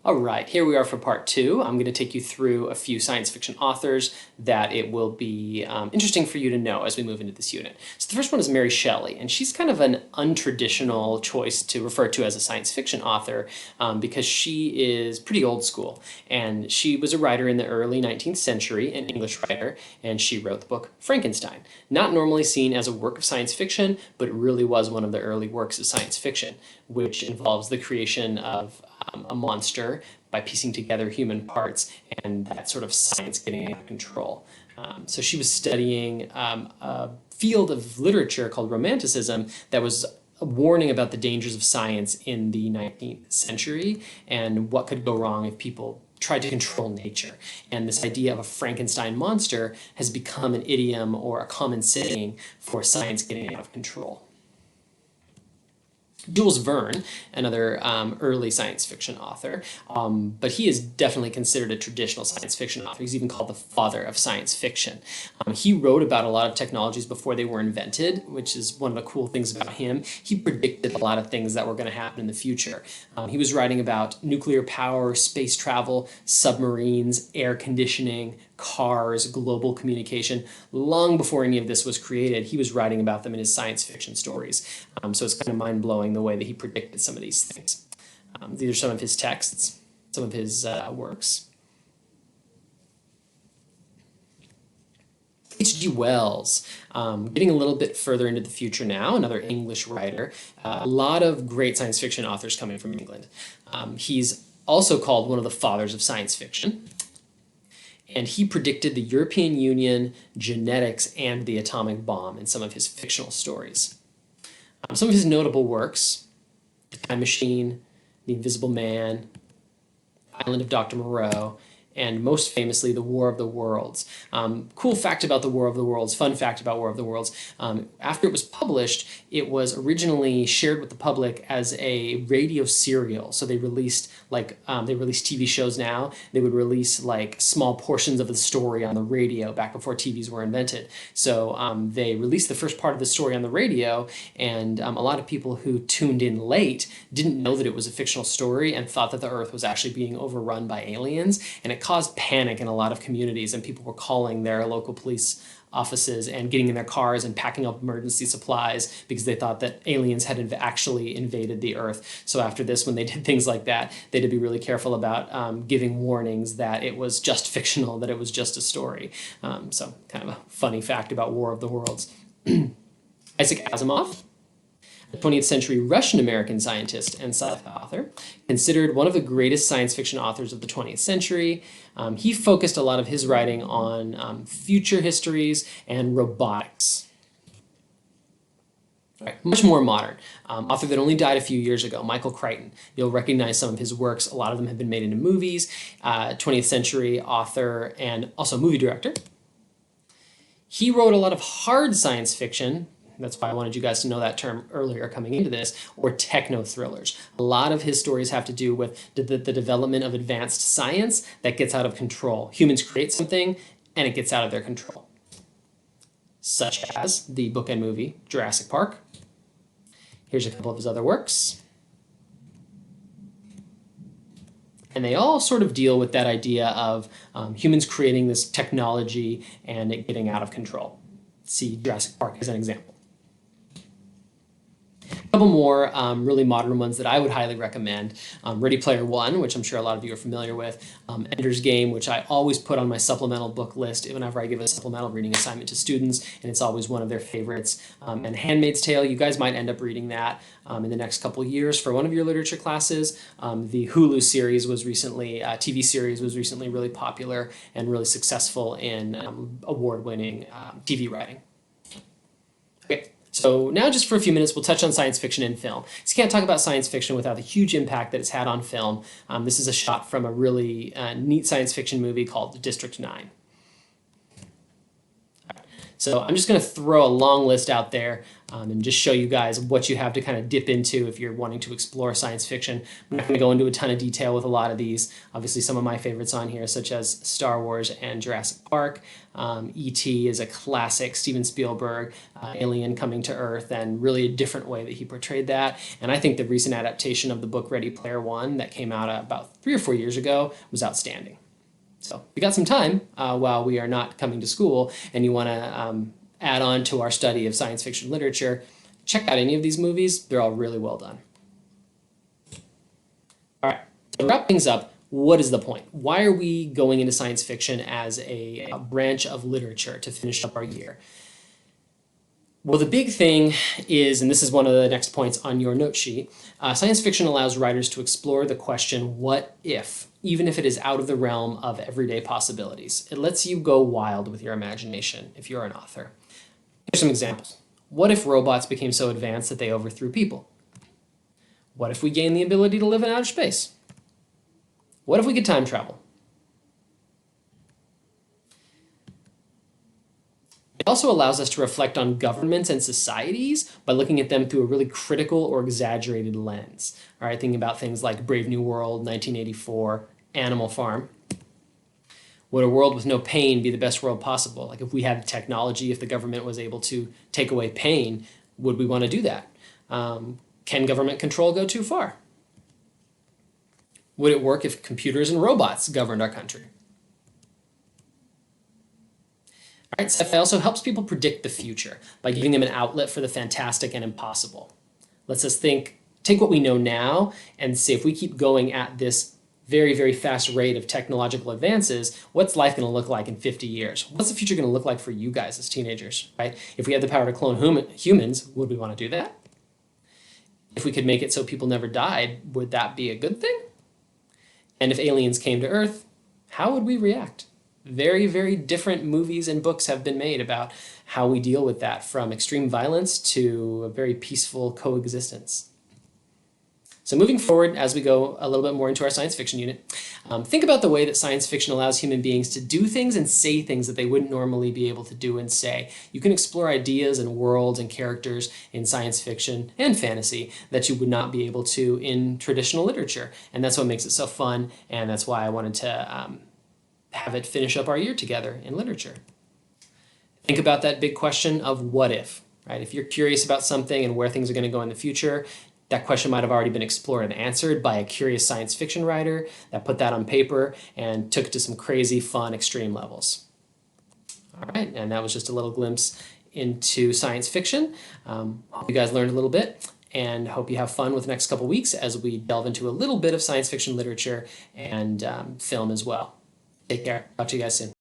All right, here we are for part two. I'm going to take you through a few science fiction authors that it will be interesting for you to know as we move into this unit. So the first one is Mary Shelley, and she's kind of an untraditional choice to refer to as a science fiction author because she is pretty old school. And she was a writer in the early 19th century, an English writer, and she wrote the book Frankenstein. Not normally seen as a work of science fiction, but it really was one of the early works of science fiction, which involves the creation of a monster by piecing together human parts and that sort of science getting out of control. So she was studying a field of literature called Romanticism that was warning about the dangers of science in the 19th century and what could go wrong if people tried to control nature. And this idea of a Frankenstein monster has become an idiom or a common saying for science getting out of control. Jules Verne, another early science fiction author, but he is definitely considered a traditional science fiction author. He's even called the father of science fiction. He wrote about a lot of technologies before they were invented, which is one of the cool things about him. He predicted a lot of things that were going to happen in the future. He was writing about nuclear power, space travel, submarines, air conditioning, cars, global communication. Long before any of this was created, he was writing about them in his science fiction stories. So it's kind of mind-blowing the way that he predicted some of these things. These are some of his texts, some of his works. H.G. Wells, getting a little bit further into the future now, another English writer. A lot of great science fiction authors coming from England. He's also called one of the fathers of science fiction. And he predicted the European Union, genetics, and the atomic bomb in some of his fictional stories. Some of his notable works: The Time Machine, The Invisible Man, Island of Dr. Moreau, and most famously, The War of the Worlds. Cool fact about The War of the Worlds, fun fact about War of the Worlds, after it was published, it was originally shared with the public as a radio serial. So they released TV shows now. They would release like small portions of the story on the radio back before TVs were invented. So they released the first part of the story on the radio, and a lot of people who tuned in late didn't know that it was a fictional story and thought that the Earth was actually being overrun by aliens, and it caused panic in a lot of communities, and people were calling their local police offices and getting in their cars and packing up emergency supplies because they thought that aliens had actually invaded the Earth. So after this, when they did things like that, they had to be really careful about giving warnings that it was just fictional, that it was just a story. So kind of a funny fact about War of the Worlds. Isaac Asimov, a 20th century Russian-American scientist and sci-fi author, considered one of the greatest science fiction authors of the 20th century. He focused a lot of his writing on future histories and robotics. Right, much more modern. Author that only died a few years ago, Michael Crichton. You'll recognize some of his works. A lot of them have been made into movies. 20th century author and also movie director. He wrote a lot of hard science fiction. That's why I wanted you guys to know that term earlier coming into this, or techno-thrillers. A lot of his stories have to do with the development of advanced science that gets out of control. Humans create something, and it gets out of their control. Such as the book and movie Jurassic Park. Here's a couple of his other works. And they all sort of deal with that idea of humans creating this technology and it getting out of control. See Jurassic Park as an example. A couple more really modern ones that I would highly recommend. Ready Player One, which I'm sure a lot of you are familiar with. Ender's Game, which I always put on my supplemental book list whenever I give a supplemental reading assignment to students, and it's always one of their favorites. And Handmaid's Tale, you guys might end up reading that in the next couple of years for one of your literature classes. The Hulu series was recently, TV series was recently really popular and really successful in award-winning TV writing. Okay. So now just for a few minutes, we'll touch on science fiction and film. So you can't talk about science fiction without the huge impact that it's had on film. This is a shot from a really neat science fiction movie called District 9. So I'm just going to throw a long list out there and just show you guys what you have to kind of dip into if you're wanting to explore science fiction. I'm not going to go into a ton of detail with a lot of these. Obviously, some of my favorites on here, such as Star Wars and Jurassic Park. E.T. is a classic, Steven Spielberg, alien coming to Earth, and really a different way that he portrayed that. And I think the recent adaptation of the book Ready Player One that came out about 3 or 4 years ago was outstanding. So if you got some time while we are not coming to school and you want to add on to our study of science fiction literature, check out any of these movies. They're all really well done. All right, to wrap things up, what is the point? Why are we going into science fiction as a branch of literature to finish up our year? Well, the big thing is, and this is one of the next points on your note sheet, science fiction allows writers to explore the question, what if, even if it is out of the realm of everyday possibilities. It lets you go wild with your imagination if you're an author. Here's some examples. What if robots became so advanced that they overthrew people? What if we gained the ability to live in outer space? What if we could time travel? It also allows us to reflect on governments and societies by looking at them through a really critical or exaggerated lens. All right, thinking about things like Brave New World, 1984, Animal Farm. Would a world with no pain be the best world possible? Like if we had technology, if the government was able to take away pain, would we want to do that? Can government control go too far? Would it work if computers and robots governed our country? All right, sci-fi also helps people predict the future by giving them an outlet for the fantastic and impossible. Lets us take what we know now and see if we keep going at this very, very fast rate of technological advances, what's life going to look like in 50 years? What's the future going to look like for you guys as teenagers, right? If we had the power to clone humans, would we want to do that? If we could make it so people never died, would that be a good thing? And if aliens came to Earth, how would we react? Very, very different movies and books have been made about how we deal with that, from extreme violence to a very peaceful coexistence. So moving forward, as we go a little bit more into our science fiction unit, think about the way that science fiction allows human beings to do things and say things that they wouldn't normally be able to do and say. You can explore ideas and worlds and characters in science fiction and fantasy that you would not be able to in traditional literature. And that's what makes it so fun, and that's why I wanted to have it finish up our year together in literature. Think about that big question of what if, right? If you're curious about something and where things are going to go in the future, that question might have already been explored and answered by a curious science fiction writer that put that on paper and took it to some crazy, fun, extreme levels. All right, and that was just a little glimpse into science fiction. Hope you guys learned a little bit, and hope you have fun with the next couple weeks as we delve into a little bit of science fiction literature and film as well. Take care. Talk to you guys soon.